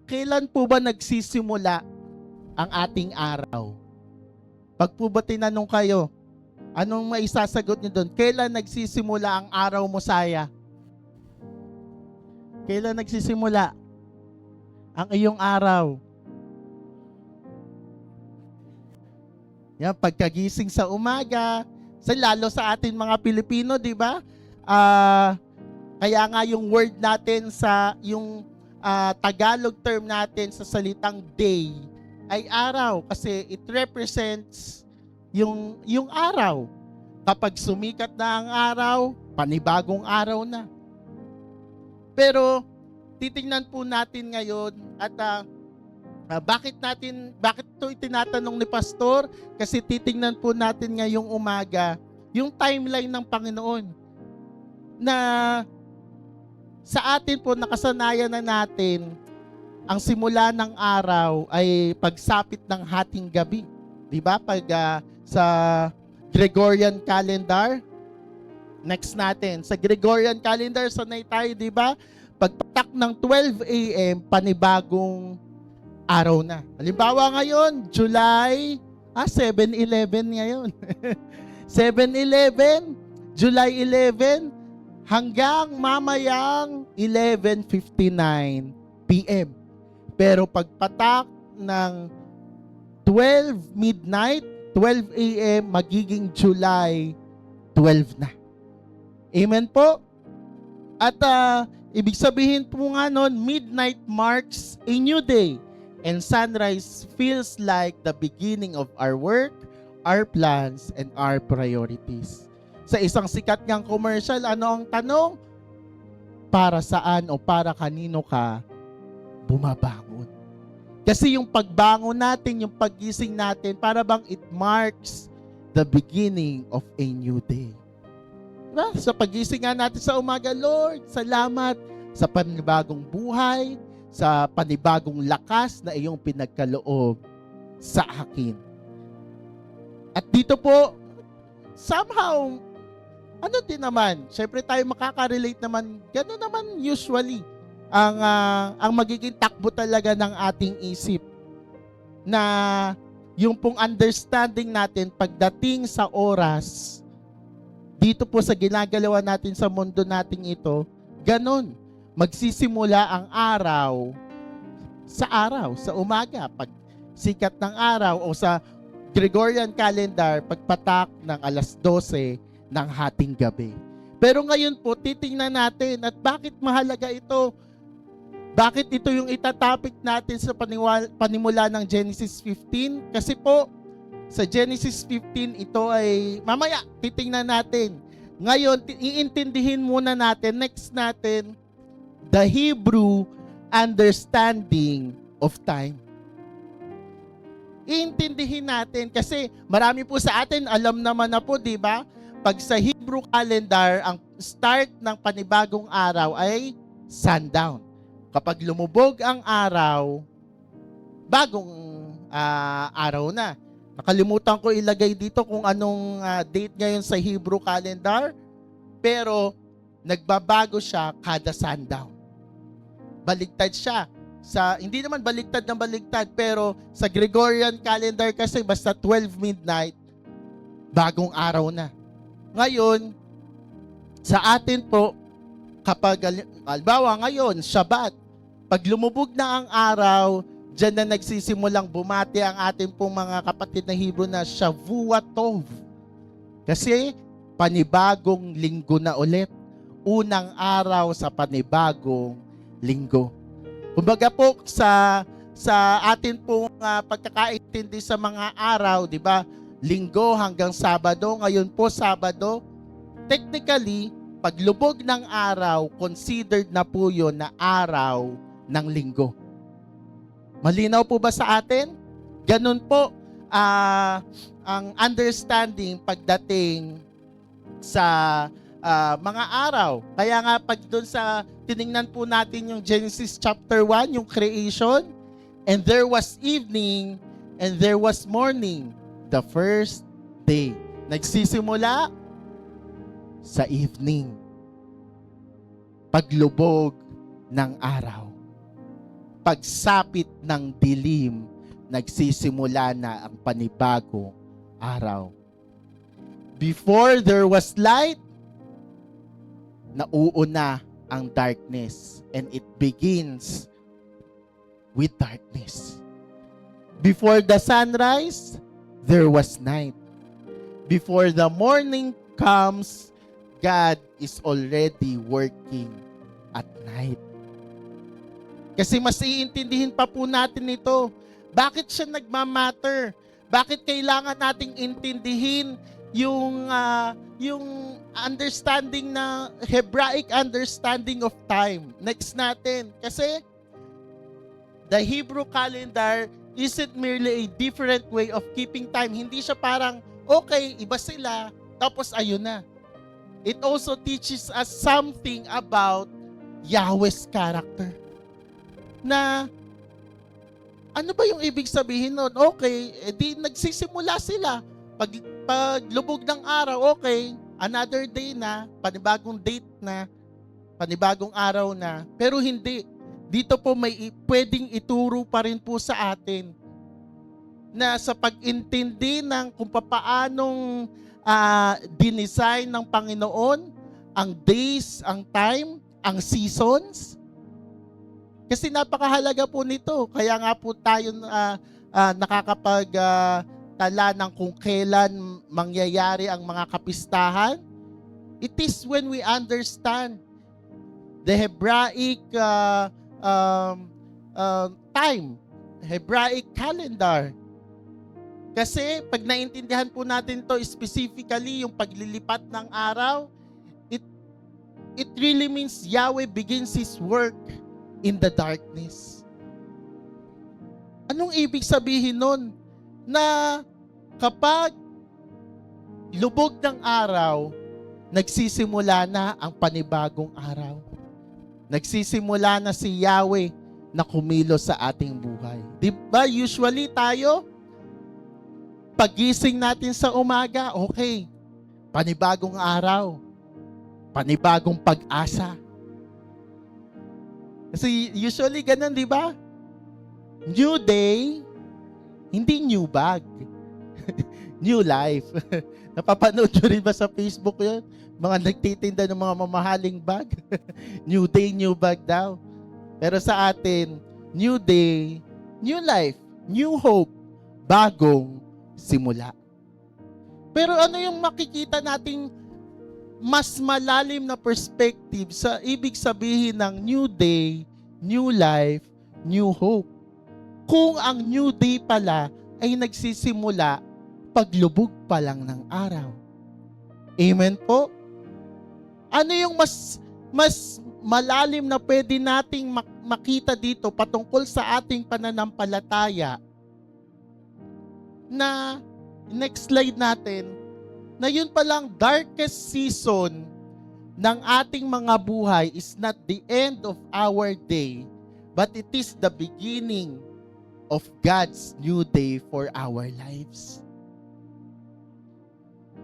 kailan po ba nagsisimula ang ating araw? Pag po ba tinanong kayo, anong maisasagot niyo doon? Kailan nagsisimula ang araw mo, Saya? Kailan nagsisimula ang iyong araw? Yan, pagkagising sa umaga, lalo sa atin mga Pilipino, di ba? Kaya nga yung word natin yung Tagalog term natin sa salitang day ay araw kasi it represents yung araw. Kapag sumikat na ang araw, panibagong araw na. Pero titingnan po natin ngayon at bakit ito itinatanong ni Pastor? Kasi titingnan po natin ngayong umaga yung timeline ng Panginoon na sa atin po nakasanayan na natin ang simula ng araw ay pagsapit ng hating gabi. Di ba? Pag sa Gregorian calendar, next natin. Sa Gregorian calendar, sanay tayo, di ba? Pagpatak ng 12 a.m., panibagong araw na. Halimbawa ngayon, July 7-11 ngayon. 7-11, July 11, hanggang mamayang 11:59 p.m. Pero pagpatak ng 12 midnight, 12 a.m., magiging July 12 na. Amen po? At ibig sabihin po nga nun, midnight marks a new day and sunrise feels like the beginning of our work, our plans, and our priorities. Sa isang sikat ngang commercial, ano ang tanong? Para saan o para kanino ka bumabangon? Kasi yung pagbangon natin, yung paggising natin, para bang it marks the beginning of a new day. Diba? Sa paggising nga natin sa umaga, Lord, salamat sa panibagong buhay, sa panibagong lakas na iyong pinagkaloob sa akin. At dito po, somehow, ano din naman, syempre tayo makaka-relate naman, gano'n naman usually ang magiging takbo talaga ng ating isip na yung pong understanding natin pagdating sa oras dito po sa ginagalawan natin sa mundo nating ito, ganon. Magsisimula ang araw, sa umaga, pag sikat ng araw o sa Gregorian calendar, pagpatak ng 12:00 ng hating gabi. Pero ngayon po, titingnan natin at bakit mahalaga ito? Bakit ito yung itatopic natin sa panimula ng Genesis 15? Kasi po, sa Genesis 15, ito ay, mamaya, titingnan natin. Ngayon, iintindihin muna natin, next natin, the Hebrew understanding of time. Iintindihin natin kasi marami po sa atin, alam naman na po, di ba? Pag sa Hebrew calendar, ang start ng panibagong araw ay sundown. Kapag lumubog ang araw, bagong araw na. Nakalimutan ko ilagay dito kung anong date ngayon sa Hebrew calendar, pero nagbabago siya kada sundown. Baligtad siya. Hindi naman baligtad ng baligtad, pero sa Gregorian calendar kasi basta 12 midnight, bagong araw na. Ngayon, sa atin po, kapag, halimbawa ngayon, Shabbat, pag lumubog na ang araw, diyan na nagsisimulang bumati ang ating pong mga kapatid na Hebrew na Shavua Tov. Kasi panibagong linggo na ulit. Unang araw sa panibagong linggo. Kumbaga po sa atin pong pagkakaintindi sa mga araw, di ba? Linggo hanggang Sabado. Ngayon po Sabado, technically, paglubog ng araw, considered na po yun na araw ng linggo. Malinaw po ba sa atin? Ganun po ang understanding pagdating sa mga araw. Kaya nga pag doon sa tiningnan po natin yung Genesis chapter 1, yung creation, and there was evening and there was morning, the first day. Nagsisimula sa evening. Paglubog ng araw. pagsapit ng dilim, nagsisimula na ang panibagong araw. Before there was light, nauuna ang darkness, and it begins with darkness. Before the sunrise, there was night. Before the morning comes, God is already working at night. Kasi mas iintindihin pa po natin ito. Bakit siya nagmamatter? Bakit kailangan nating intindihin yung understanding na Hebraic understanding of time? Next natin. Kasi the Hebrew calendar isn't merely a different way of keeping time. Hindi siya parang, okay, iba sila, tapos ayun na. It also teaches us something about Yahweh's character. Na, ano ba yung ibig sabihin nun? Okay, edi nagsisimula sila. Pag lubog ng araw, okay, another day na, panibagong date na, panibagong araw na. Pero hindi. Dito po may pwedeng ituro pa rin po sa atin na sa pag-intindi ng kung paanong dinesign ng Panginoon ang days, ang time, ang seasons. Kasi napakahalaga po nito. Kaya nga po tayo nakakapagtala ng kung kailan mangyayari ang mga kapistahan. It is when we understand the Hebraic time, Hebraic calendar. Kasi pag naintindihan po natin to specifically, yung paglilipat ng araw, it really means Yahweh begins His work in the darkness. Anong ibig sabihin nun? Na kapag lubog ng araw, nagsisimula na ang panibagong araw. Nagsisimula na si Yahweh na kumilos sa ating buhay. Diba usually tayo, pagising natin sa umaga, okay, panibagong araw, panibagong pag-asa. Kasi usually ganun, di ba? New day, hindi new bag. New life. Napapanood nyo rin ba sa Facebook yun? Mga nagtitinda ng mga mamahaling bag. New day, new bag daw. Pero sa atin, new day, new life, new hope, bagong simula. Pero ano yung makikita nating mas malalim na perspective sa ibig sabihin ng new day, new life, new hope? Kung ang new day pala ay nagsisimula paglubog pa lang ng araw. Amen po? Ano yung mas malalim na pwede nating makita dito patungkol sa ating pananampalataya? Na next slide natin, na yun palang darkest season ng ating mga buhay is not the end of our day, but it is the beginning of God's new day for our lives.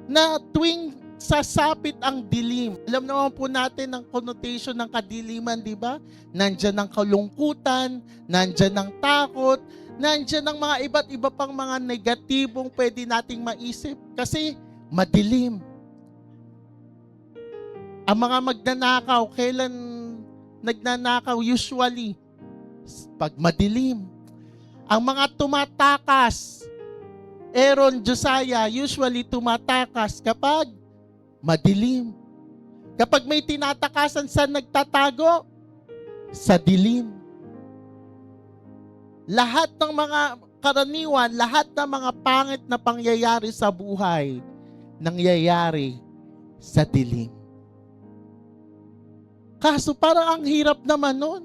Na tuwing sasapit ang dilim, alam naman po natin ang connotation ng kadiliman, di ba? Nandyan ang kalungkutan, nandyan ang takot, nandyan ang mga iba't iba pang mga negatibong pwede nating maisip. Kasi madilim. Ang mga magnanakaw, kailan nagnanakaw? Usually, pag madilim. Ang mga tumatakas, Aaron, Josiah, usually tumatakas kapag madilim. Kapag may tinatakasan, saan nagtatago? Sa dilim. Lahat ng mga karaniwan, lahat ng mga pangit na pangyayari sa buhay, nangyayari sa dilim. Kaso parang ang hirap naman nun.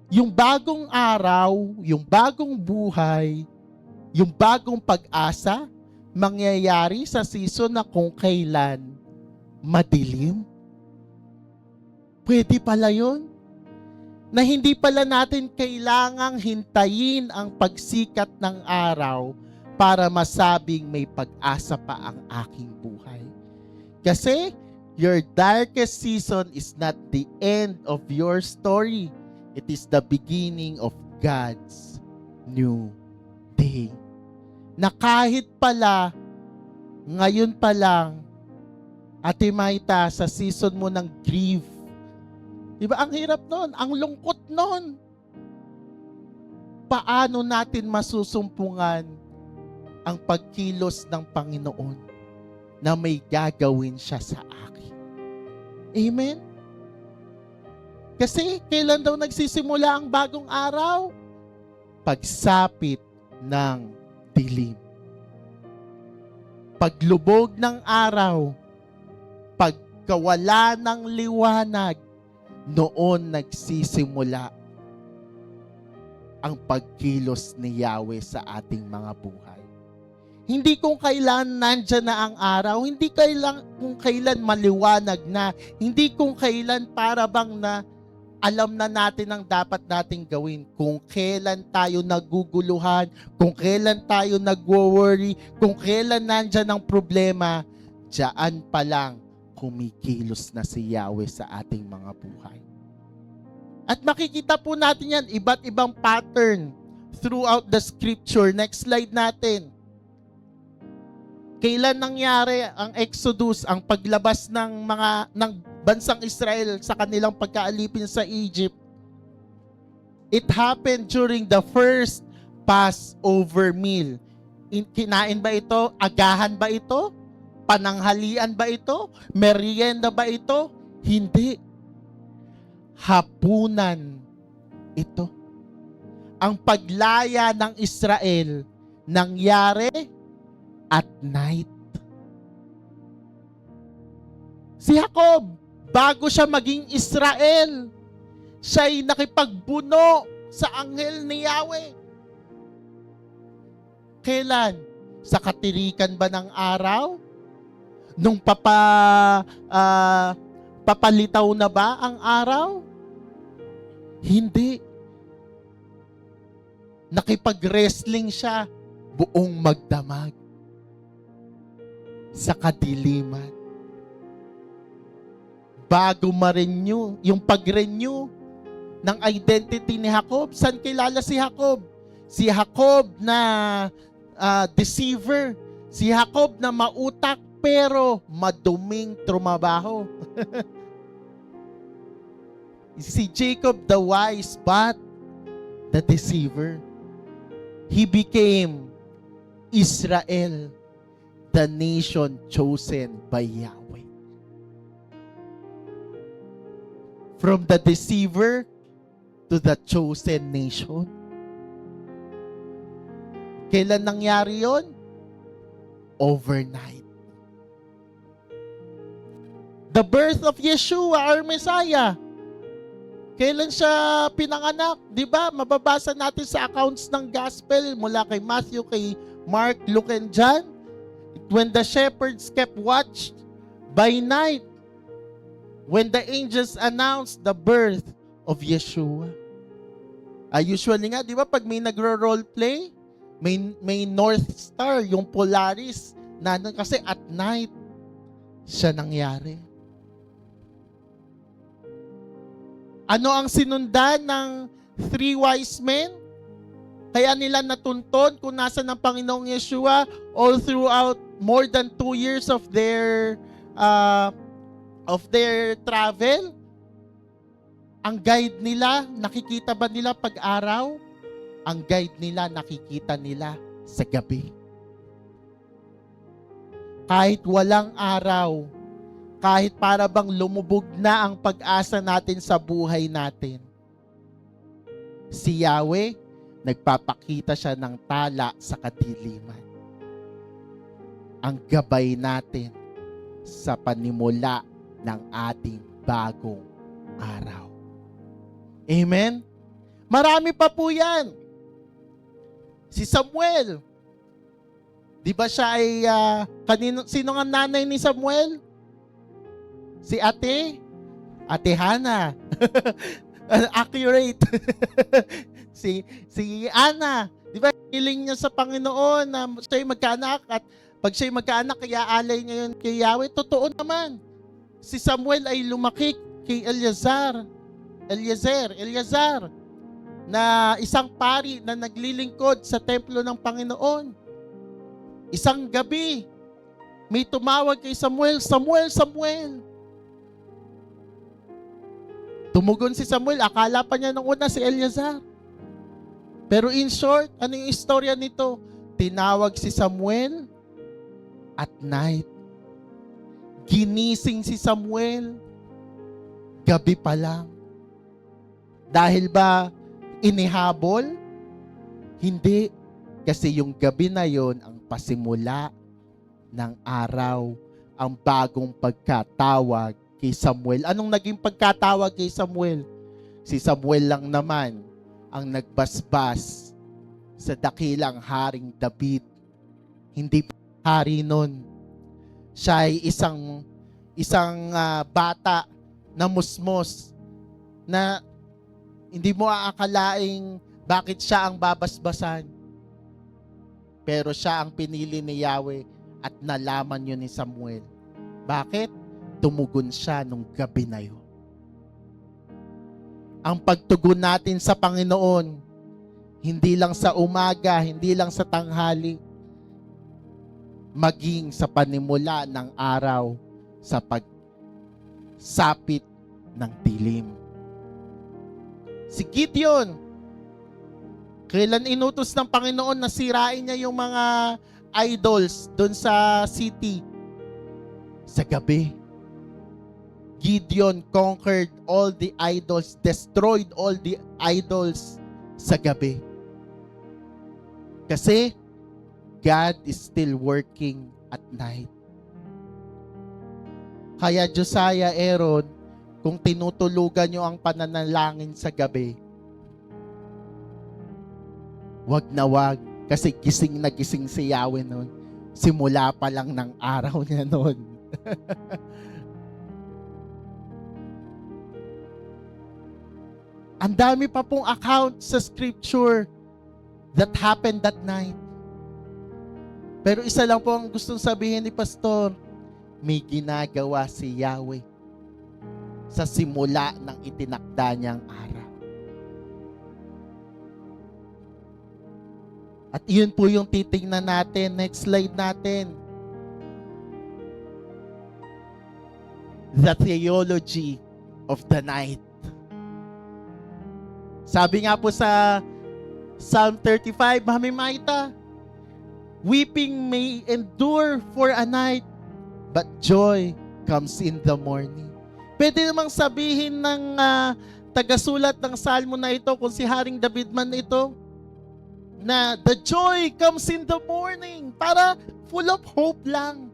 Yung bagong araw, yung bagong buhay, yung bagong pag-asa, mangyayari sa season na kung kailan madilim. Pwede pala yun. Na hindi pala natin kailangang hintayin ang pagsikat ng araw para masabing may pag-asa pa ang aking buhay. Kasi your darkest season is not the end of your story. It is the beginning of God's new day. Na kahit pala, ngayon pa lang, Ate Maita, sa season mo ng grief, diba ang hirap nun, ang lungkot nun. Paano natin masusumpungan ang pagkilos ng Panginoon na may gagawin siya sa akin? Amen? Kasi kailan daw nagsisimula ang bagong araw? Pagsapit ng dilim. Paglubog ng araw, pagkawala ng liwanag, noon nagsisimula ang pagkilos ni Yahweh sa ating mga buhay. Hindi kung kailan nandyan na ang araw, hindi kung kailan maliwanag na, hindi kung kailan para bang na alam na natin ang dapat nating gawin. Kung kailan tayo naguguluhan, kung kailan tayo nagwo-worry, kung kailan nandyan ang problema, diyan pa lang kumikilos na si Yahweh sa ating mga buhay. At makikita po natin yan, iba't ibang pattern throughout the scripture. Next slide natin. Kailan nangyari ang Exodus, ang paglabas ng bansang Israel sa kanilang pagkaalipin sa Egypt? It happened during the first Passover meal. Kinain ba ito? Agahan ba ito? Pananghalian ba ito? Merienda ba ito? Hindi. Hapunan ito. Ang paglaya ng Israel nangyari at night. Si Jacob, bago siya maging Israel, siya'y nakipagbuno sa anghel ni Yahweh. Kailan? Sa katirikan ba ng araw? Nung papalitaw na ba ang araw? Hindi. Nakipag-wrestling siya buong magdamag sa kadiliman. Bago ma-renew, yung pag-renew ng identity ni Jacob, saan kilala si Jacob? Si Jacob na deceiver, si Jacob na mautak pero maduming trumabaho. Si Jacob the wise but the deceiver. He became Israel, the nation chosen by Yahweh. From the deceiver to the chosen nation. Kailan nangyari yon? Overnight. The birth of Yeshua, our Messiah. Kailan siya pinanganak? Di ba? Mababasa natin sa accounts ng gospel mula kay Matthew, kay Mark, Luke, and John. When the shepherds kept watch by night, when the angels announced the birth of Yeshua. Usually nga, di ba, pag may nagro-role play, may North Star, yung Polaris, kasi at night siya nangyari. Ano ang sinundan ng three wise men? Kaya nila natunton kung nasa ng Panginoong Yeshua all throughout more than 2 years of their travel. Ang guide nila, nakikita ba nila pag-araw? Ang guide nila, nakikita nila sa gabi. Kahit walang araw, kahit para bang lumubog na ang pag-asa natin sa buhay natin, si Yahweh, nagpapakita siya ng tala sa kadiliman. Ang gabay natin sa panimula ng ating bagong araw. Amen? Marami pa po yan. Si Samuel, di ba siya ay, sino nga nanay ni Samuel? Si Ate Hana. Accurate. si Ana, di ba, hiling niya sa Panginoon na siya'y magkaanak, at pag siya'y magkaanak, kaya alay niya yun kay Yahweh. Totoo naman. Si Samuel ay lumaki kay Eleazar. Eleazar, na isang pari na naglilingkod sa templo ng Panginoon. Isang gabi, may tumawag kay Samuel, Samuel, Samuel. Tumugon si Samuel, akala pa niya nung una si Eleazar. Pero in short, ano yung istorya nito? Tinawag si Samuel at night. Ginising si Samuel, gabi pa lang. Dahil ba inihabol? Hindi. Kasi yung gabi na yon ang pasimula ng araw, ang bagong pagkatawag kay Samuel. Anong naging pagkatawag kay Samuel? Si Samuel lang naman ang nagbasbas sa dakilang haring David. Hindi hari nun. Siya ay isang bata na musmos na hindi mo aakalaing bakit siya ang babasbasan. Pero siya ang pinili ni Yahweh at nalaman yun ni Samuel. Bakit? Tumugon siya nung gabi na yun. Ang pagtugon natin sa Panginoon, hindi lang sa umaga, hindi lang sa tanghali, maging sa panimula ng araw, sa pagsapit ng dilim. Si Gideon, kailan inutos ng Panginoon na sirain niya yung mga idols doon sa city? Sa gabi. Gideon conquered all the idols, destroyed all the idols sa gabi. Kasi God is still working at night. Kaya Josiah, Aaron, kung tinutulugan nyo ang pananalangin sa gabi, wag na wag, kasi gising na gising si Yahweh noon. Simula pa lang ng araw niya noon. Ang dami pa pong account sa scripture that happened that night. Pero isa lang po ang gustong sabihin ni Pastor, may ginagawa si Yahweh sa simula ng itinakda niyang araw. At iyon po yung titingnan natin. Next slide natin. The theology of the night. Sabi nga po sa Psalm 35, Mami Maita, weeping may endure for a night, but joy comes in the morning. Pwede namang sabihin ng tagasulat ng salmo na ito, kung si Haring David man ito, na the joy comes in the morning. Para full of hope lang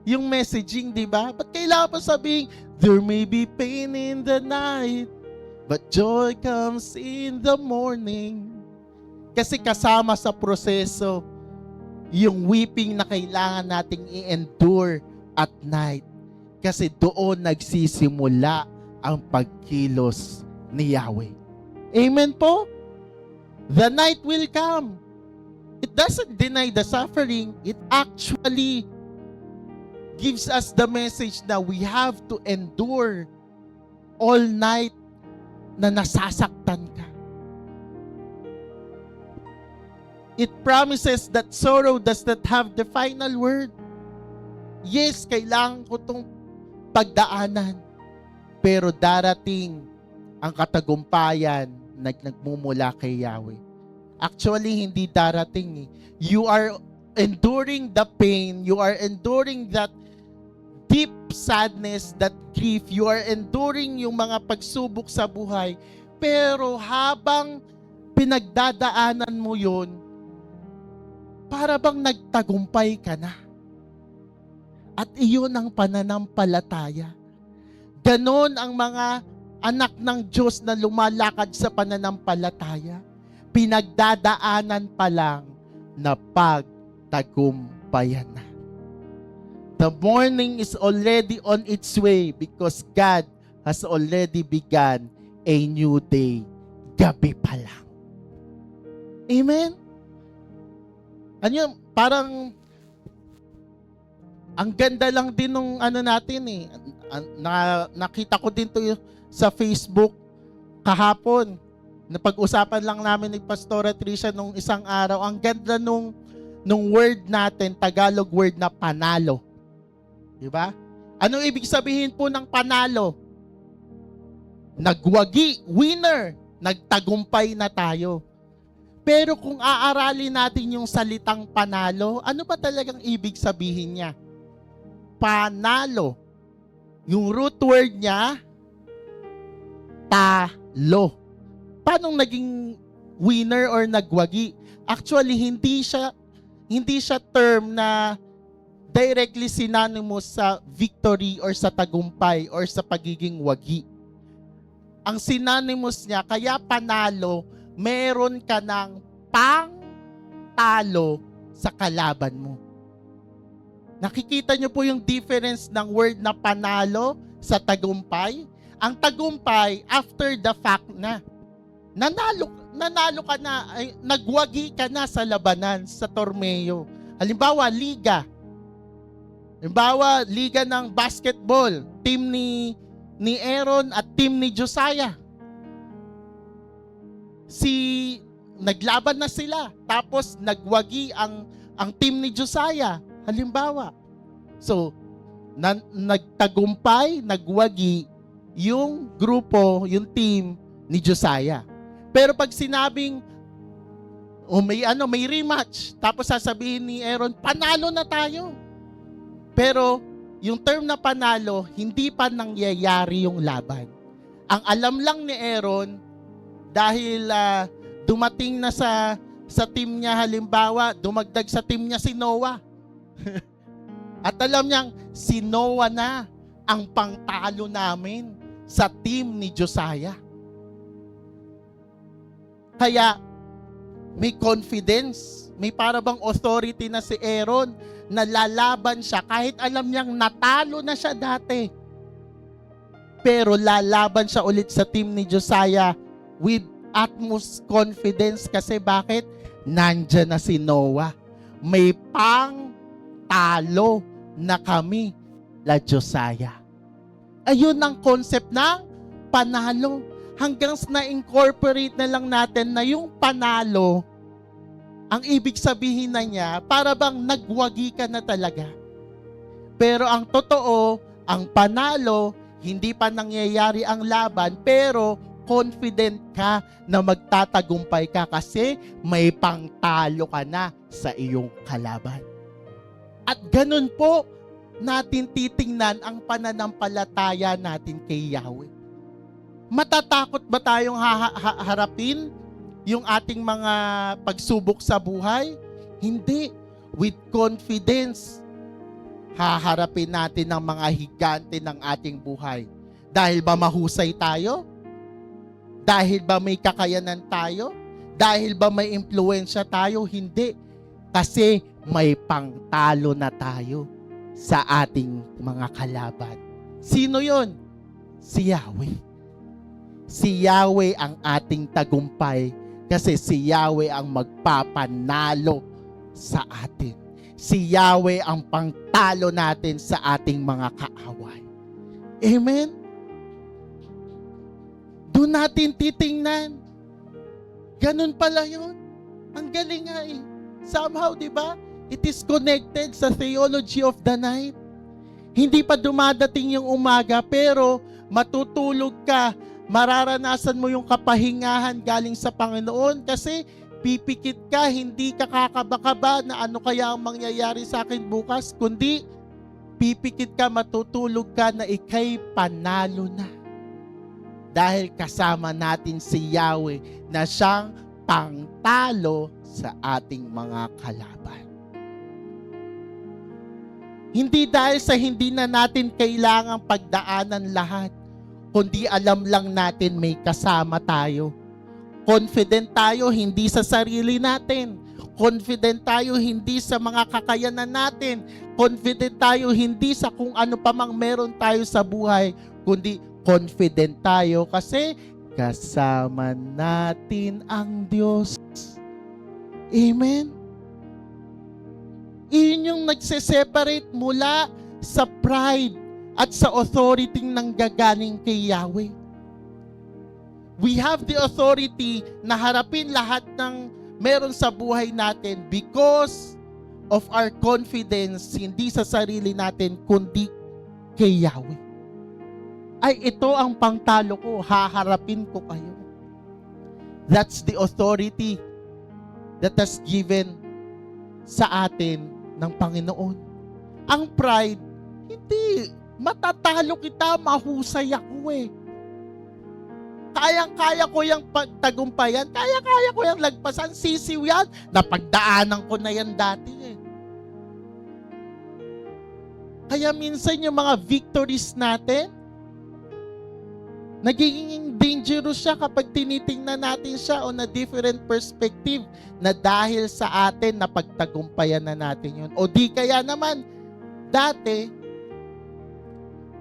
yung messaging, di ba? Ba't kailangan pa sabihin, there may be pain in the night, but joy comes in the morning. Kasi kasama sa proseso yung weeping na kailangan nating i-endure at night. Kasi doon nagsisimula ang pagkilos ni Yahweh. Amen po? The night will come. It doesn't deny the suffering. It actually gives us the message that we have to endure all night na nasasaktan ka. It promises that sorrow does not have the final word. Yes, kailangan ko itong pagdaanan. Pero darating ang katagumpayan na nagmumula kay Yahweh. Actually, hindi darating eh. You are enduring the pain. You are enduring that deep sadness, that grief. You are enduring yung mga pagsubok sa buhay. Pero habang pinagdadaanan mo yun, para bang nagtagumpay ka na. At iyon ang pananampalataya. Ganon ang mga anak ng Diyos na lumalakad sa pananampalataya. Pinagdadaanan pa lang na pagtagumpayan na. The morning is already on its way because God has already begun a new day. Gabi pa lang. Amen? Ano, parang ang ganda lang din nung ano natin eh. Nakita ko din to sa Facebook kahapon, napag-usapan lang namin ni Pastora Tricia nung isang araw, ang ganda nung word natin, Tagalog word na panalo. Diba? Anong ibig sabihin po ng panalo? Nagwagi, winner, nagtagumpay na tayo. Pero kung aaralin natin yung salitang panalo, ano ba talagang ibig sabihin niya? Panalo. Yung root word niya, talo. Paano naging winner or nagwagi? Actually, hindi siya term na directly synonymous sa victory or sa tagumpay or sa pagiging wagi. Ang synonymous niya, kaya panalo, meron ka ng pang-talo sa kalaban mo. Nakikita niyo po yung difference ng word na panalo sa tagumpay? Ang tagumpay, after the fact na. Nanalo ka na, ay, nagwagi ka na sa labanan, sa torneo. Halimbawa, liga. Halimbawa, liga ng basketball, team ni Aaron at team ni Josiah. Naglaban na sila, tapos nagwagi ang team ni Josiah. Halimbawa. So, nagtagumpay, nagwagi yung grupo, yung team ni Josiah. Pero pag sinabing may rematch, tapos sasabihin ni Aaron, panalo na tayo. Pero yung term na panalo, hindi pa nangyayari yung laban. Ang alam lang ni Aaron, dahil dumating na sa team niya, halimbawa, dumagdag sa team niya si Noah. At alam niyang, si Noah na ang pangtalo namin sa team ni Josiah. Kaya, may confidence, may parabang authority na si Aaron, na lalaban siya kahit alam niyang natalo na siya dati. Pero lalaban siya ulit sa team ni Josiah with utmost confidence kasi bakit? Nandyan na si Noah. May pang-talo na kami la Josiah. Ayun ang concept ng panalo. Hanggang na-incorporate na lang natin na yung panalo, ang ibig sabihin na niya, para bang nagwagi ka na talaga. Pero ang totoo, ang panalo, hindi pa nangyayari ang laban, pero confident ka na magtatagumpay ka kasi may pangtalo ka na sa iyong kalaban. At ganun po natin titingnan ang pananampalataya natin kay Yahweh. Matatakot ba tayong harapin yung ating mga pagsubok sa buhay? Hindi. With confidence, haharapin natin ang mga higante ng ating buhay. Dahil ba mahusay tayo? Dahil ba may kakayanan tayo? Dahil ba may impluwensya tayo? Hindi. Kasi may pangtalo na tayo sa ating mga kalaban. Sino yon? Si Yahweh. Si Yahweh ang ating tagumpay kasi si Yahweh ang magpapanalo sa atin. Si Yahweh ang pangtalo natin sa ating mga kaaway. Amen? Doon natin titingnan. Ganun pala yun. Ang galing nga eh. Somehow, di ba? It is connected sa theology of the night. Hindi pa dumadating yung umaga, pero matutulog ka, mararanasan mo yung kapahingahan galing sa Panginoon kasi pipikit ka, hindi ka kakaba-kaba na ano kaya ang mangyayari sa akin bukas, kundi pipikit ka, matutulog ka na ikay panalo na. Dahil kasama natin si Yahweh na siyang pangtalo sa ating mga kalaban. Hindi dahil sa hindi na natin kailangang pagdaanan lahat, kundi alam lang natin may kasama tayo. Confident tayo hindi sa sarili natin. Confident tayo hindi sa mga kakayanan natin. Confident tayo hindi sa kung ano pa mang meron tayo sa buhay, kundi confident tayo kasi kasama natin ang Diyos. Amen? Iyon yung nagse-separate mula sa pride at sa authority nang gagaling kay Yahweh. We have the authority na harapin lahat ng meron sa buhay natin because of our confidence, hindi sa sarili natin, kundi kay Yahweh. Ay, ito ang pangtalo ko, haharapin ko kayo. That's the authority that has given sa atin ng Panginoon. Ang pride, hindi, matatalo kita, mahusay ako eh. Kayang-kaya ko yung pagtagumpayan, kaya-kaya ko yung lagpasan, sisiw yan, napagdaanan ko na yan dati eh. Kaya minsan yung mga victories natin, nagiging dangerous siya kapag tinitingnan natin siya on a different perspective na dahil sa atin napagtagumpayan na natin yun. O di kaya naman, dati,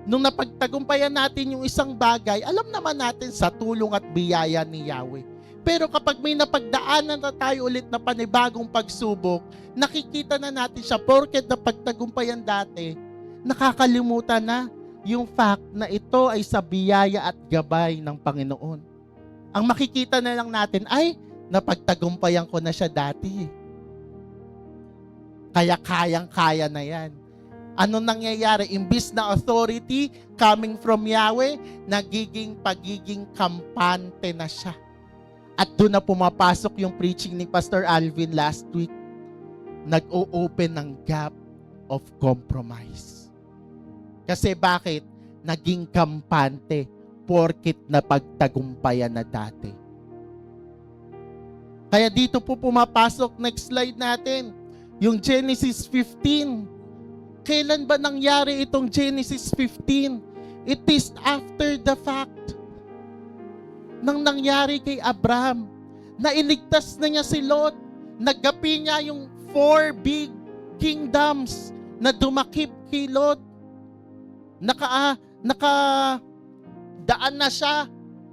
nung napagtagumpayan natin yung isang bagay, alam naman natin sa tulong at biyaya ni Yahweh. Pero kapag may napagdaanan na tayo ulit na panibagong pagsubok, nakikita na natin siya, porket napagtagumpayan dati, nakakalimutan na yung fact na ito ay sa biyaya at gabay ng Panginoon. Ang makikita na lang natin ay, napagtagumpayan ko na siya dati. Kaya kayang-kaya na yan. Ano nangyayari? Imbis na authority coming from Yahweh, pagiging kampante na siya. At doon na pumapasok yung preaching ni Pastor Alvin last week. Nag-o-open ng gap of compromise. Kasi bakit? Naging kampante porkit na pagtagumpayan na dati. Kaya dito po pumapasok, next slide natin, yung Genesis 15. Kailan ba nangyari itong Genesis 15? It is after the fact nang nangyari kay Abraham. Nailigtas na niya si Lot. Naggapi niya yung 4 big kingdoms na dumakip kay Lot. Nakadaan na siya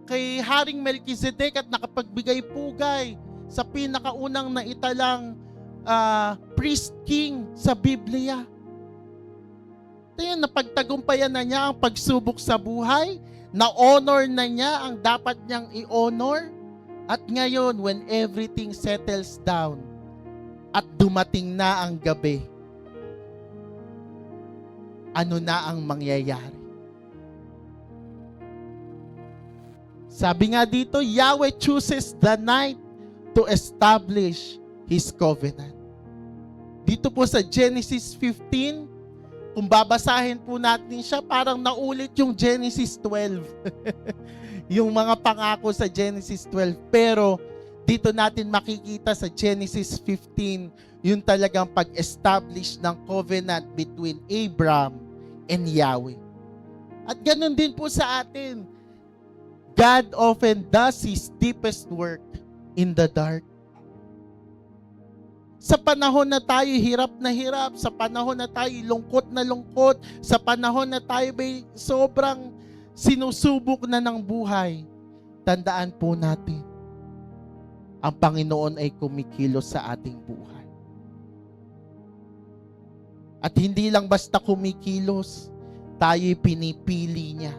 kay Haring Melchizedek at nakapagbigay pugay sa pinakaunang naitalang priest king sa Biblia. Ito napagtagumpayan na niya ang pagsubok sa buhay, na-honor na niya ang dapat niyang i-honor, at ngayon, when everything settles down, at dumating na ang gabi, ano na ang mangyayari? Sabi nga dito, Yahweh chooses the night to establish His covenant. Dito po sa Genesis 15, kung babasahin po natin siya, parang naulit yung Genesis 12. Yung mga pangako sa Genesis 12. Pero dito natin makikita sa Genesis 15, yung talagang pag-establish ng covenant between Abraham and Yahweh. At ganun din po sa atin. God often does His deepest work in the dark. Sa panahon na tayo hirap na hirap, sa panahon na tayo lungkot na lungkot, sa panahon na tayo may sobrang sinusubok na ng buhay, tandaan po natin, ang Panginoon ay kumikilos sa ating buhay. At hindi lang basta kumikilos, tayo'y pinipili niya.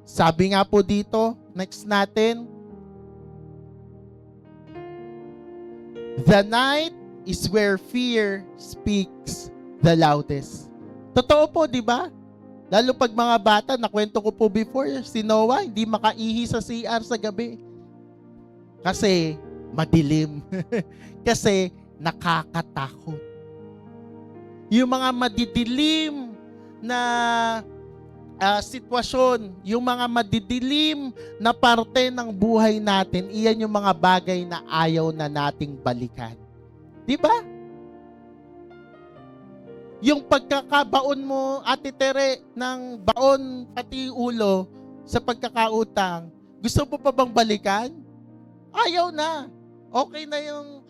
Sabi nga po dito, next natin, the night is where fear speaks the loudest. Totoo po, di ba? Lalo pag mga bata, nakwento ko po before, si Noah hindi makaihi sa CR sa gabi. Kasi madilim. Kasi nakakatakot. Yung mga madidilim na sitwasyon, yung mga madidilim na parte ng buhay natin, iyan yung mga bagay na ayaw na nating balikan. Di ba? Yung pagkakabaon mo, Ate Tere, ng baon pati ulo sa pagkakautang, gusto mo pa bang balikan? Ayaw na. Okay na yung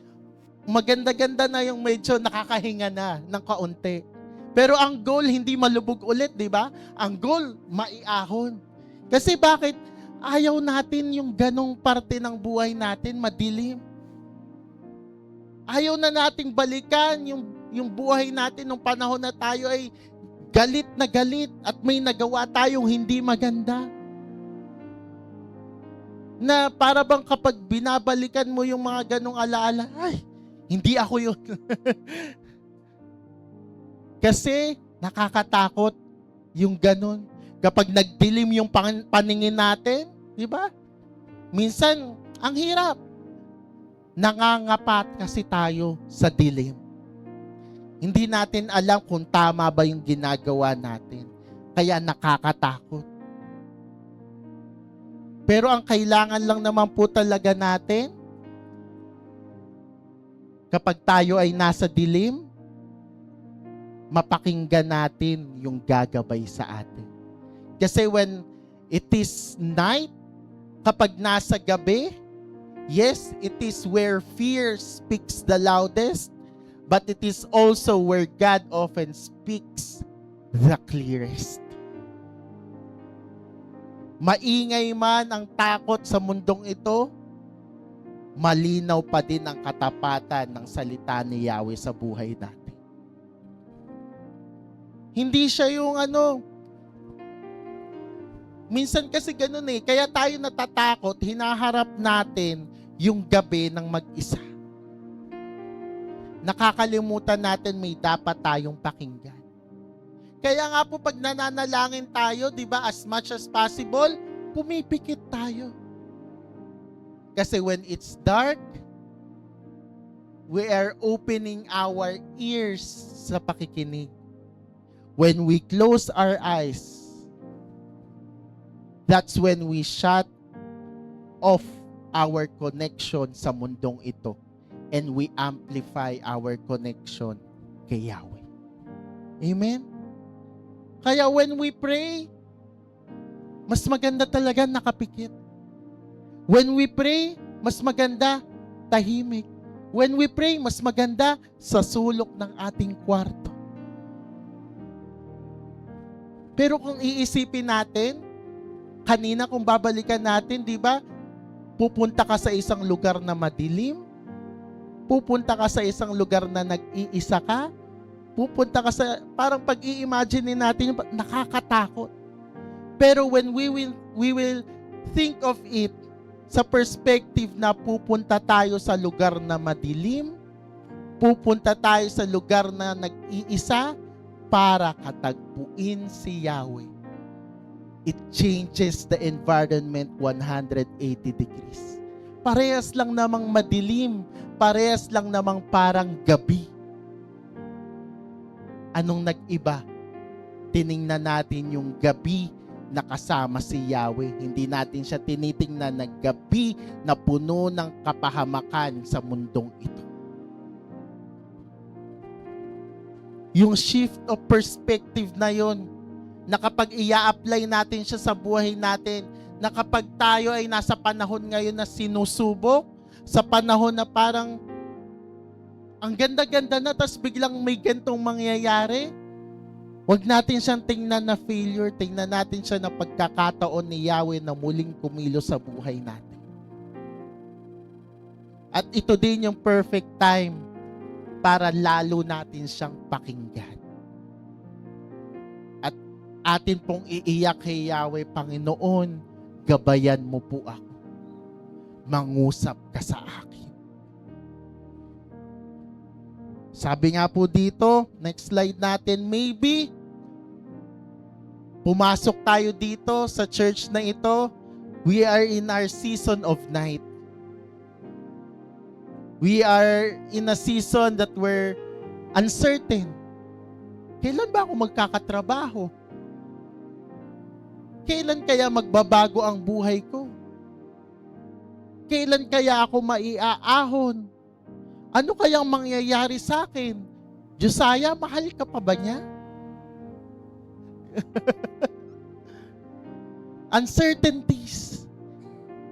maganda-ganda na yung medyo nakakahinga na ng kaunti. Pero ang goal, hindi malubog ulit, di ba? Ang goal, maiahon. Kasi bakit? Ayaw natin yung ganong parte ng buhay natin, madilim. Ayaw na nating balikan yung buhay natin nung panahon na tayo ay galit na galit at may nagawa tayong hindi maganda. Na para bang kapag binabalikan mo yung mga ganong alaala, ay, hindi ako yun. Kasi nakakatakot yung ganon. Kapag nagdilim yung paningin natin, di ba? Minsan, ang hirap. Nangangapat kasi tayo sa dilim. Hindi natin alam kung tama ba yung ginagawa natin. Kaya nakakatakot. Pero ang kailangan lang naman po talaga natin, kapag tayo ay nasa dilim, mapakinggan natin yung gagabay sa atin. Kasi when it is night, kapag nasa gabi, yes, it is where fear speaks the loudest, but it is also where God often speaks the clearest. Maingay man ang takot sa mundong ito, malinaw pa din ang katapatan ng salita ni Yahweh sa buhay natin. Hindi siya yung minsan kasi ganun kaya tayo natatakot, hinaharap natin yung gabi ng mag-isa. Nakakalimutan natin may dapat tayong pakinggan. Kaya nga po pag nananalangin tayo, di ba, as much as possible, pumipikit tayo. Kasi when it's dark, we are opening our ears sa pakikinig. When we close our eyes, that's when we shut off our connection sa mundong ito. And we amplify our connection kay Yahweh. Amen? Kaya when we pray, mas maganda talaga nakapikit. When we pray, mas maganda tahimik. When we pray, mas maganda sa sulok ng ating kwarto. Pero kung iisipin natin, kanina kung babalikan natin, di ba, pupunta ka sa isang lugar na madilim, pupunta ka sa isang lugar na nag-iisa ka, pupunta ka sa, parang pag-i-imagine natin, nakakatakot. Pero when we will think of it sa perspective na pupunta tayo sa lugar na madilim, pupunta tayo sa lugar na nag-iisa para katagpuin si Yahweh. It changes the environment 180 degrees. Parehas lang namang madilim, parehas lang namang parang gabi. Anong nag-iba? Tiningnan natin yung gabi na kasama si Yahweh. Hindi natin siya tinitingnan na gabi na puno ng kapahamakan sa mundong ito. Yung shift of perspective na yon, na kapag i-apply natin siya sa buhay natin, na kapag tayo ay nasa panahon ngayon na sinusubok, sa panahon na parang ang ganda-ganda na, tas biglang may gantong mangyayari, wag natin siyang tingnan na failure, tingnan natin siya na pagkakataon ni Yahweh na muling kumilos sa buhay natin. At ito din yung perfect time para lalo natin siyang pakinggan. At atin pong iiyak kay Yahweh, Panginoon, gabayan mo po ako. Mangusap ka sa akin. Sabi nga po dito, next slide natin, maybe pumasok tayo dito sa church na ito, we are in our season of night. We are in a season that we're uncertain. Kailan ba ako magkakatrabaho? Kailan kaya magbabago ang buhay ko? Kailan kaya ako maiaahon? Ano kayang mangyayari sa akin? Josiah, mahal ka pa ba niya? Uncertainties.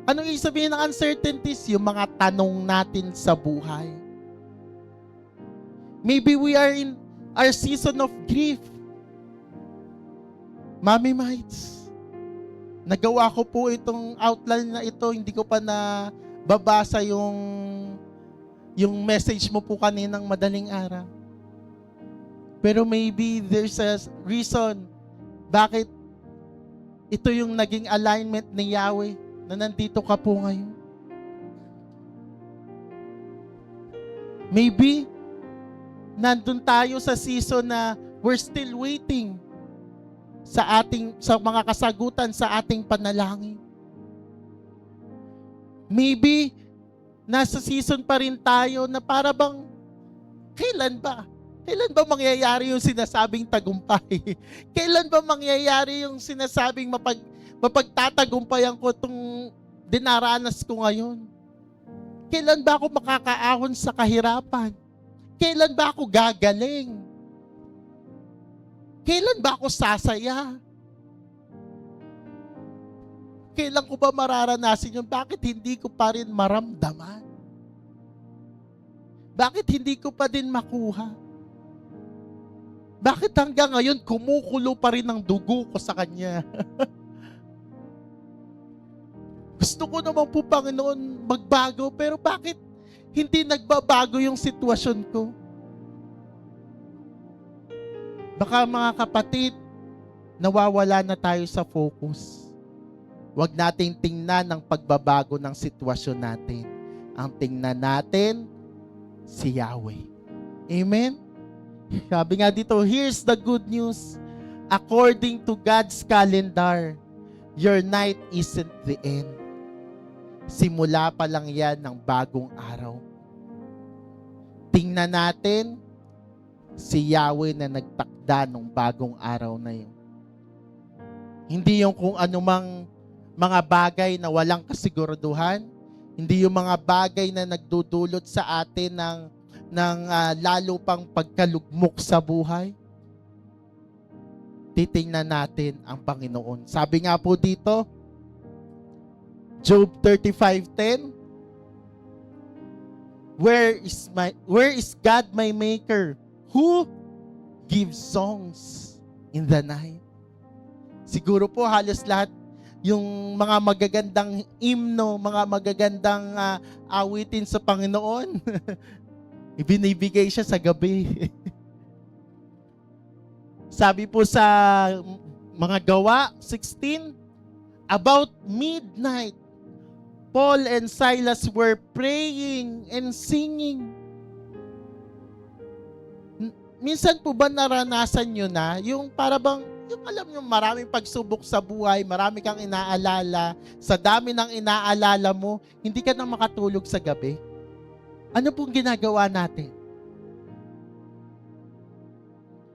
Anong ibig sabihin ng uncertainties? Yung mga tanong natin sa buhay. Maybe we are in our season of grief. Mami Mites, nagawa ko po itong outline na ito, hindi ko pa na babasa yung message mo po kaninang madaling araw. Pero maybe there's a reason bakit ito yung naging alignment ni Yahweh. na nandito ka po ngayon. Maybe, nandun tayo sa season na we're still waiting sa mga kasagutan sa ating panalangin. Maybe, nasa season pa rin tayo na para bang, kailan ba? Kailan ba mangyayari yung sinasabing tagumpay? Kailan ba mangyayari yung sinasabing mapagtatagumpayan ko itong dinaranas ko ngayon? Kailan ba ako makakaahon sa kahirapan? Kailan ba ako gagaling? Kailan ba ako sasaya? Kailan ko ba mararanasin yun? Bakit hindi ko pa rin maramdaman? Bakit hindi ko pa din makuha? Bakit hanggang ngayon kumukulo pa rin ang dugo ko sa Kanya? Gusto ko naman po, Panginoon, magbago, pero bakit hindi nagbabago yung sitwasyon ko? Baka mga kapatid, nawawala na tayo sa focus. Huwag nating tingnan ang pagbabago ng sitwasyon natin. Ang tingnan natin, si Yahweh. Amen? Sabi nga dito, here's the good news. According to God's calendar, your night isn't the end. Simula pa lang yan ng bagong araw. Tingnan natin si Yahweh na nagtakda ng bagong araw na yun. Hindi yung kung anumang mga bagay na walang kasiguraduhan, hindi yung mga bagay na nagdudulot sa atin ng lalo pang pagkalugmok sa buhay. Titingnan natin ang Panginoon. Sabi nga po dito, Job 35:10, Where is God my maker? Who gives songs in the night? Siguro po halos lahat yung mga magagandang hymno, mga magagandang awitin sa Panginoon, ibinibigay siya sa gabi. Sabi po sa mga Gawa 16, about midnight, Paul and Silas were praying and singing. Minsan po ba naranasan nyo na yung para bang, yung alam nyo, maraming pagsubok sa buhay, marami kang inaalala, sa dami ng inaalala mo, hindi ka na makatulog sa gabi? Ano pong ginagawa natin?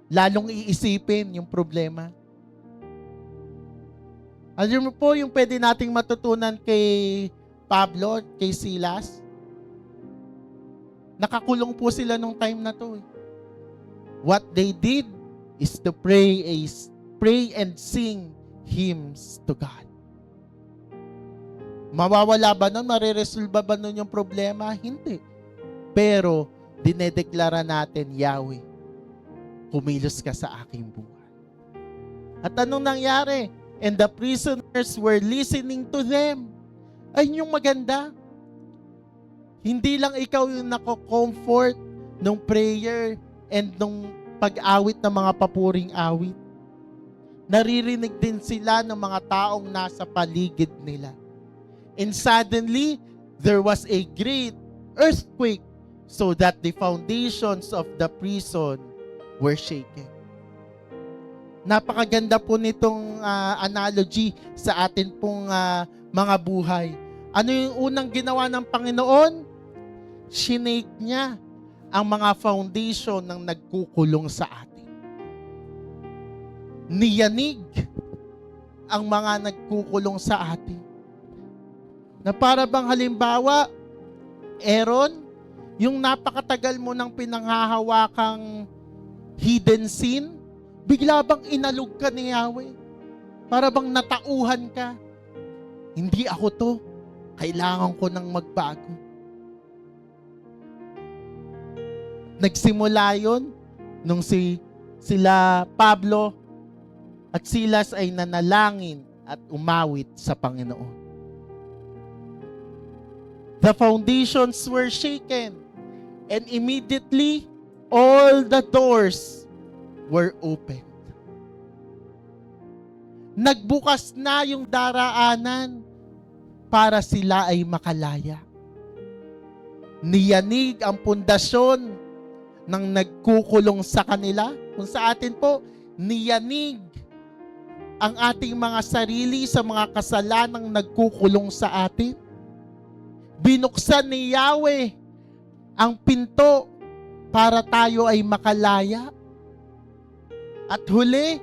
Lalong iisipin yung problema. Alam mo po yung pwede nating matutunan kay Pablo, kay Silas? Nakakulong po sila nung time na to. What they did is to pray and sing hymns to God. Mawawala ba nun? Mariresolba ba nun yung problema? Hindi. Pero, dinedeklara natin, Yahweh, kumilos ka sa aking buhay. At anong nangyari? And the prisoners were listening to them. Ay, yung maganda. Hindi lang ikaw yung nako-comfort nung prayer and nung pag-awit ng mga papuring awit. Naririnig din sila ng mga taong nasa paligid nila. And suddenly, there was a great earthquake so that the foundations of the prison were shaken. Napakaganda po nitong analogy sa atin pong mga buhay. Ano yung unang ginawa ng Panginoon? Shinake niya ang mga foundation ng nagkukulong sa atin. Niyanig ang mga nagkukulong sa atin. Na para bang halimbawa, Aaron, yung napakatagal mo ng pinanghahawakang hidden sin, bigla bang inalog ka ni Yahweh? Para bang natauhan ka? Hindi ako to. Kailangan ko nang magbago. Nagsimula yon nung sila Pablo at Silas ay nanalangin at umawit sa Panginoon. The foundations were shaken and immediately all the doors were opened. Nagbukas na yung daraanan. para sila ay makalaya. Niyanig ang pundasyon ng nagkukulong sa kanila. Kung sa atin po, niyanig ang ating mga sarili sa mga kasalanang nagkukulong sa atin. Binuksan ni Yahweh ang pinto para tayo ay makalaya. At huli,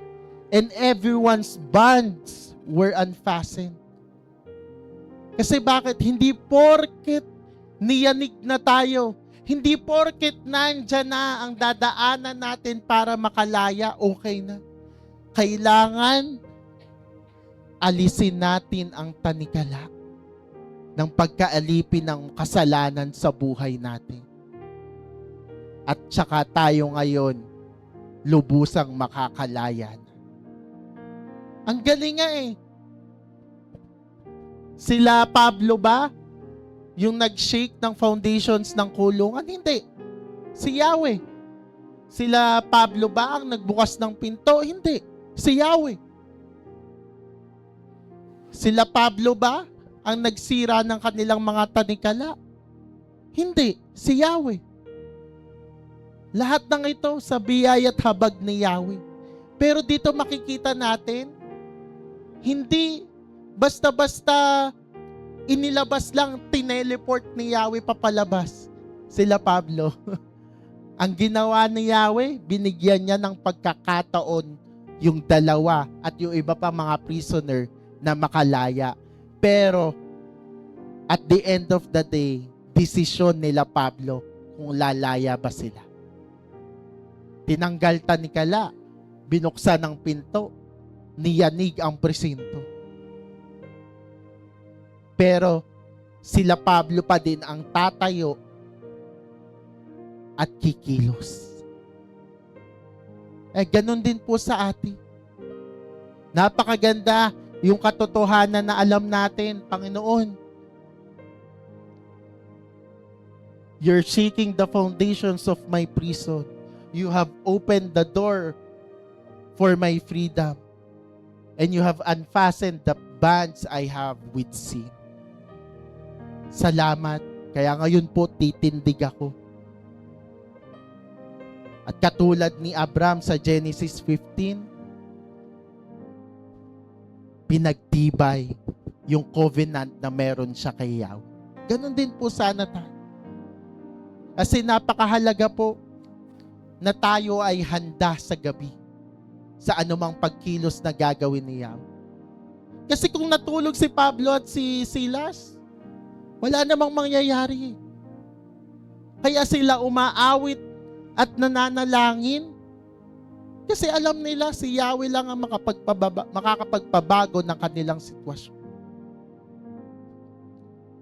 and everyone's bonds were unfastened. Kasi bakit? Hindi porket niyanig na tayo, hindi porket nandyan na ang dadaanan natin para makalaya, okay na. Kailangan alisin natin ang tanikala ng pagkaalipin ng kasalanan sa buhay natin. At saka tayo ngayon, lubusang makakalaya na. Ang galing nga eh. Sila Pablo ba? Yung nag-shake ng foundations ng kulungan? Hindi. Si Yahweh. Sila Pablo ba ang nagbukas ng pinto? Hindi. Si Yahweh. Sila Pablo ba ang nagsira ng kanilang mga tanikala? Hindi. Si Yahweh. Lahat ng ito sa biyaya at habag ni Yahweh. Pero dito makikita natin, hindi basta-basta inilabas lang, tineleport ni Yahweh papalabas sila Pablo. Ang ginawa ni Yahweh, binigyan niya ng pagkakataon yung dalawa at yung iba pa mga prisoner na makalaya. Pero at the end of the day, desisyon nila Pablo kung lalaya ba sila. Tinanggal tanikala, binuksan ang pinto, niyanig ang presinto. Pero sila Pablo pa din ang tatayo at kikilos. Ganun din po sa atin. Napakaganda yung katotohanan na alam natin, Panginoon. You're shaking the foundations of my prison. You have opened the door for my freedom. And you have unfastened the bands I have with sin. Salamat. Kaya ngayon po titindig ako. At katulad ni Abraham sa Genesis 15, pinagtibay yung covenant na meron siya kay Yahweh. Ganon din po sana tayo. Kasi napakahalaga po na tayo ay handa sa gabi sa anumang pagkilos na gagawin ni Yahweh. Kasi kung natulog si Pablo at si Silas, wala namang mangyayari. Kaya sila umaawit at nananalangin kasi alam nila si Yahweh lang ang makakapagpabago ng kanilang sitwasyon.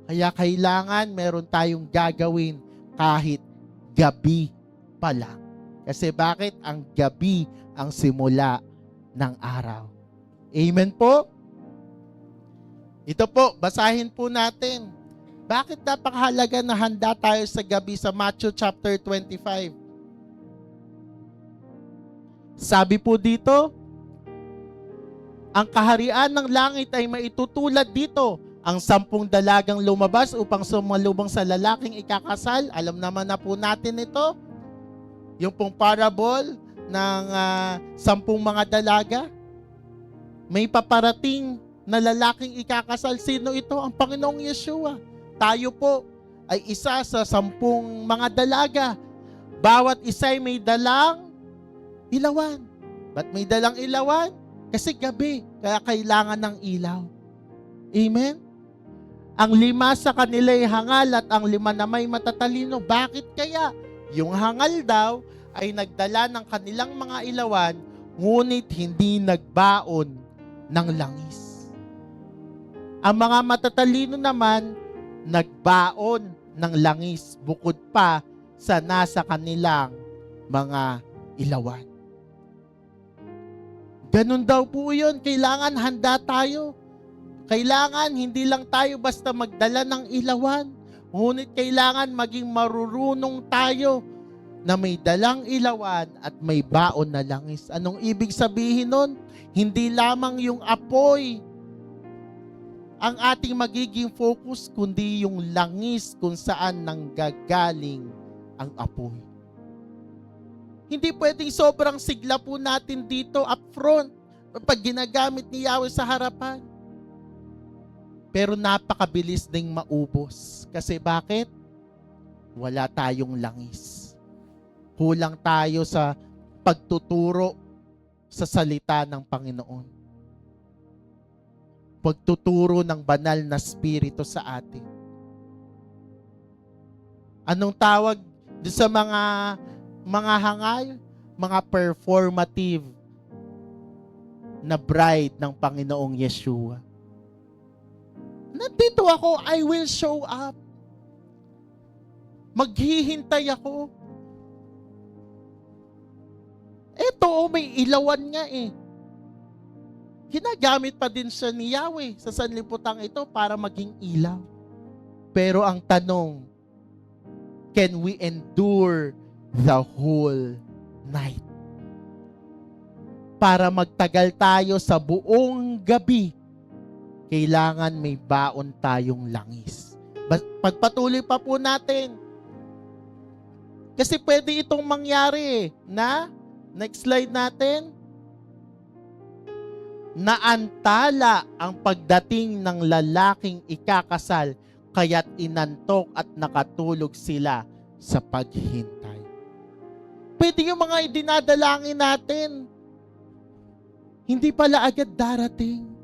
Kaya kailangan meron tayong gagawin kahit gabi pa lang. Kasi bakit? Ang gabi ang simula ng araw. Amen po? Ito po, basahin po natin. Bakit napakahalaga na handa tayo sa gabi sa Matthew chapter 25? Sabi po dito, ang kaharian ng langit ay maitutulad dito. Ang 10 dalagang lumabas upang sumalubong sa lalaking ikakasal. Alam naman na po natin ito. Yung pong parable ng 10 mga dalaga. May paparating na lalaking ikakasal. Sino ito? Ang Panginoong Yeshua. Tayo po ay isa sa 10 mga dalaga. Bawat isa ay may dalang ilawan. Ba't may dalang ilawan? Kasi gabi, kaya kailangan ng ilaw. Amen? Ang 5 sa kanila ay hangal at ang 5 na may matatalino. Bakit kaya? Yung hangal daw ay nagdala ng kanilang mga ilawan, ngunit hindi nagbaon ng langis. Ang mga matatalino naman, nagbaon ng langis bukod pa sa nasa kanilang mga ilawan. Ganun daw po yun. Kailangan handa tayo. Kailangan hindi lang tayo basta magdala ng ilawan, ngunit kailangan maging marurunong tayo na may dalang ilawan at may baon na langis. Anong ibig sabihin nun? Hindi lamang yung apoy ang ating magiging focus, kundi yung langis kung saan nanggagaling ang apoy. Hindi pwedeng sobrang sigla po natin dito up front pag ginagamit ni Yahweh sa harapan. Pero napakabilis ding maubos. Kasi bakit? Wala tayong langis. Kulang tayo sa pagtuturo sa salita ng Panginoon. Pagtuturo ng banal na spirito sa atin. Anong tawag sa mga hangal? Mga performative na bride ng Panginoong Yeshua. Nandito ako, I will show up. Maghihintay ako. Eto, may ilawan nga eh. Ginagamit pa din siya ni Yahweh sa sanlibutan ito para maging ilaw. Pero ang tanong, can we endure the whole night? Para magtagal tayo sa buong gabi, kailangan may baon tayong langis. Pagpatuloy pa po natin. Kasi pwede itong mangyari na, next slide natin, naantala ang pagdating ng lalaking ikakasal, kaya't inantok at nakatulog sila sa paghintay. Pwede yung mga idinadalangin natin, hindi pala agad darating.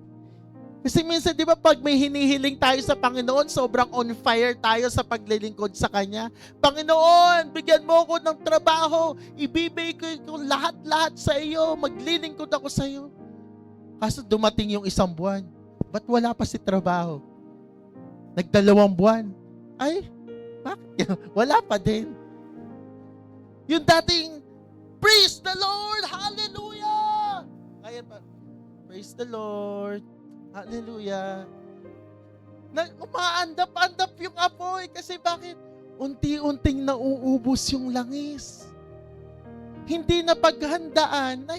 Kasi minsan, di ba, pag may hinihiling tayo sa Panginoon, sobrang on fire tayo sa paglilingkod sa Kanya. Panginoon, bigyan mo ako ng trabaho, ibibigay ko lahat-lahat sa iyo, maglilingkod ako sa iyo. Kaso dumating yung 1 buwan. Ba't wala pa si trabaho? Nagdalawang buwan. Ay, bakit? Wala pa din. Yung dating, praise the Lord! Hallelujah! Kaya pa, praise the Lord! Hallelujah! Umaandap-andap yung apoy. Kasi bakit? Unti-unting nauubos yung langis. Hindi na paghandaan, na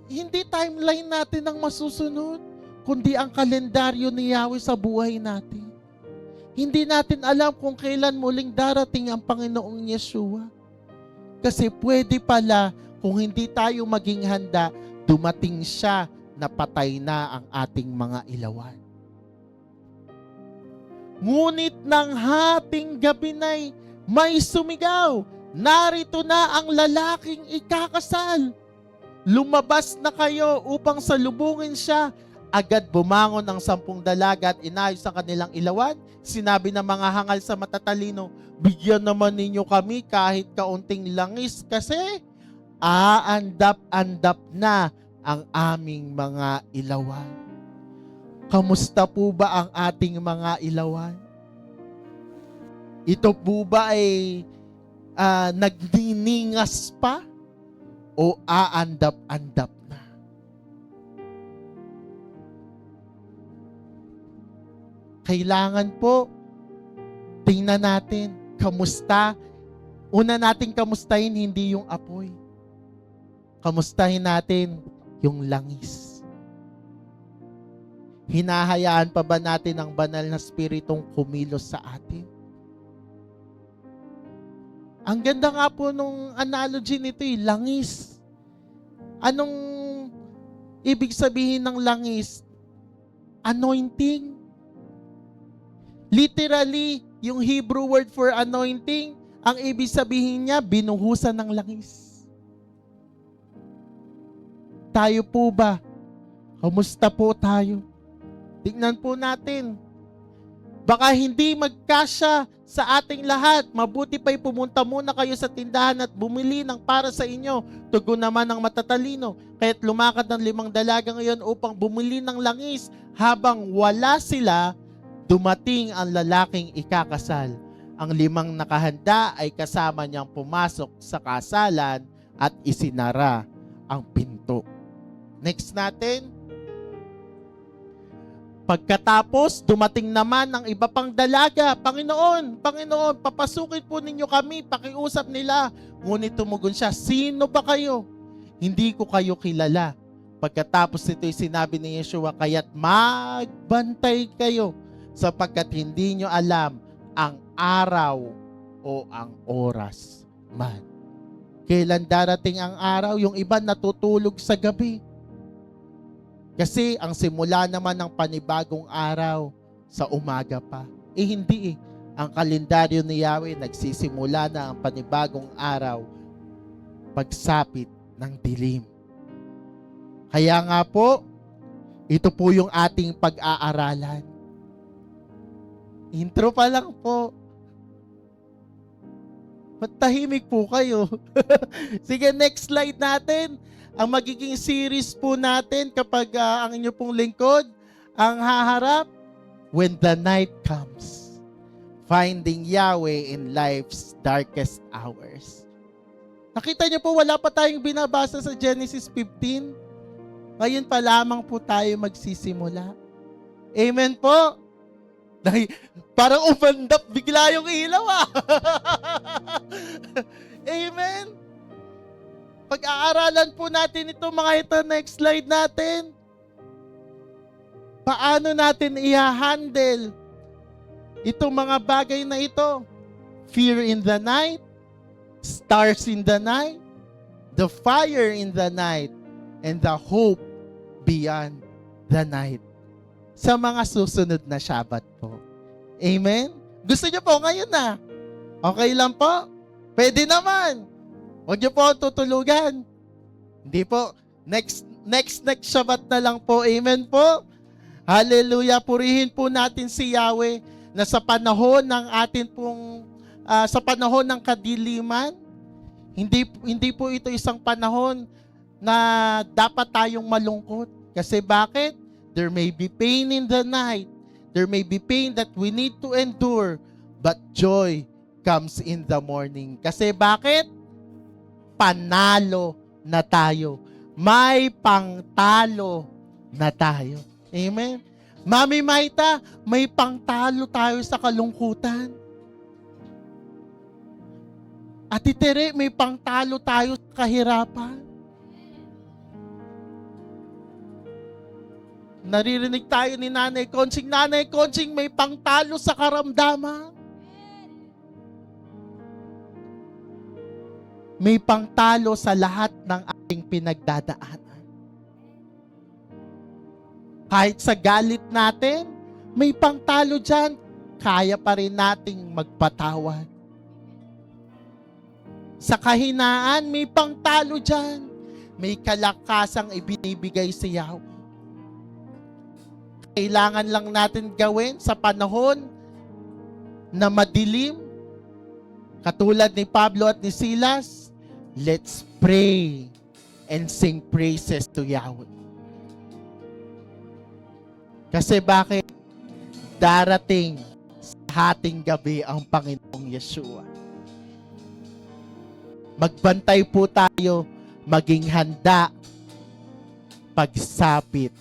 hindi timeline natin ang masusunod, kundi ang kalendaryo ni Yahweh sa buhay natin. Hindi natin alam kung kailan muling darating ang Panginoong Yeshua. Kasi pwede pala, kung hindi tayo maging handa, dumating siya na patay na ang ating mga ilawan. Ngunit ng hating gabi na'y may sumigaw, narito na ang lalaking ikakasal. Lumabas na kayo upang salubungin siya. Agad bumangon ang 10 dalaga at inayos ang kanilang ilawan. Sinabi ng mga hangal sa matatalino, bigyan naman ninyo kami kahit kaunting langis kasi aandap-andap na ang aming mga ilawan. Kamusta po ba ang ating mga ilawan? Ito po ba ay nagniningas pa? O aandap-andap na? Kailangan po, tingnan natin, kamusta? Una nating kamustahin, hindi yung apoy. Kamustahin natin yung langis. Hinahayaan pa ba natin ang banal na spiritong kumilos sa atin? Ang ganda nga po nung analogy nito, langis. Anong ibig sabihin ng langis? Anointing. Literally, yung Hebrew word for anointing, ang ibig sabihin niya, binuhusan ng langis. Tayo po ba? Kamusta po tayo? Tingnan po natin. Baka hindi magkasya sa ating lahat. Mabuti pa'y pumunta muna kayo sa tindahan at bumili ng para sa inyo. Tugon naman ng matatalino. Kaya't lumakad ng 5 dalaga ngayon upang bumili ng langis. Habang wala sila, dumating ang lalaking ikakasal. Ang 5 nakahanda ay kasama niyang pumasok sa kasalan at isinara ang pinto. Next natin. Pagkatapos, dumating naman ang iba pang dalaga. Panginoon, papasukin po ninyo kami. Pakiusap nila. Ngunit tumugon siya, sino ba kayo? Hindi ko kayo kilala. Pagkatapos nito'y sinabi ni Yeshua, kaya't magbantay kayo sapagkat hindi nyo alam ang araw o ang oras man. Kailan darating ang araw? Yung iba natutulog sa gabi. Kasi ang simula naman ng panibagong araw sa umaga pa. Hindi eh. Ang kalendaryo ni Yahweh nagsisimula na ang panibagong araw pagsapit ng dilim. Kaya nga po, ito po yung ating pag-aaralan. Intro pa lang po. Ba't tahimik po kayo? Sige, next slide natin. Ang magiging series po natin kapag ang inyo pong lingkod, ang haharap, When the Night Comes. Finding Yahweh in Life's Darkest Hours. Nakita niyo po, wala pa tayong binabasa sa Genesis 15. Ngayon pa lamang po tayo magsisimula. Amen po. Parang umandap bigla yung ilaw ah. Amen. Pag-aaralan po natin ito mga ito, next slide natin. Paano natin i-handle itong mga bagay na ito? Fear in the night, stars in the night, the fire in the night, and the hope beyond the night. Sa mga susunod na Shabbat po. Amen? Gusto niyo po ngayon na? Okay lang po? Pwede naman. Huwag niyo po tutulugan. Hindi po. Next Shabbat na lang po. Amen po? Hallelujah. Purihin po natin si Yahweh na sa panahon ng atin pong sa panahon ng kadiliman, hindi po ito isang panahon na dapat tayong malungkot. Kasi bakit? There may be pain in the night. There may be pain that we need to endure. But joy comes in the morning. Kasi bakit? Panalo na tayo. May pangtalo na tayo. Amen? Mami Maita, may pangtalo tayo sa kalungkutan. Ate Tere, may pangtalo tayo sa kahirapan. Naririnig tayo ni Nanay Conching, may pangtalo sa karamdaman. May pangtalo sa lahat ng ating pinagdadaanan. Kahit sa galit natin, may pangtalo dyan, kaya pa rin nating magpatawad. Sa kahinaan, may pangtalo dyan, may kalakasang ibinibigay si Yahweh. Kailangan lang natin gawin sa panahon na madilim, katulad ni Pablo at ni Silas, let's pray and sing praises to Yahweh. Kasi bakit? Darating sa hating gabi ang Panginoong Yeshua. Magbantay po tayo, maging handa pagsapit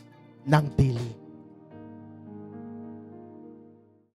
ng dilim.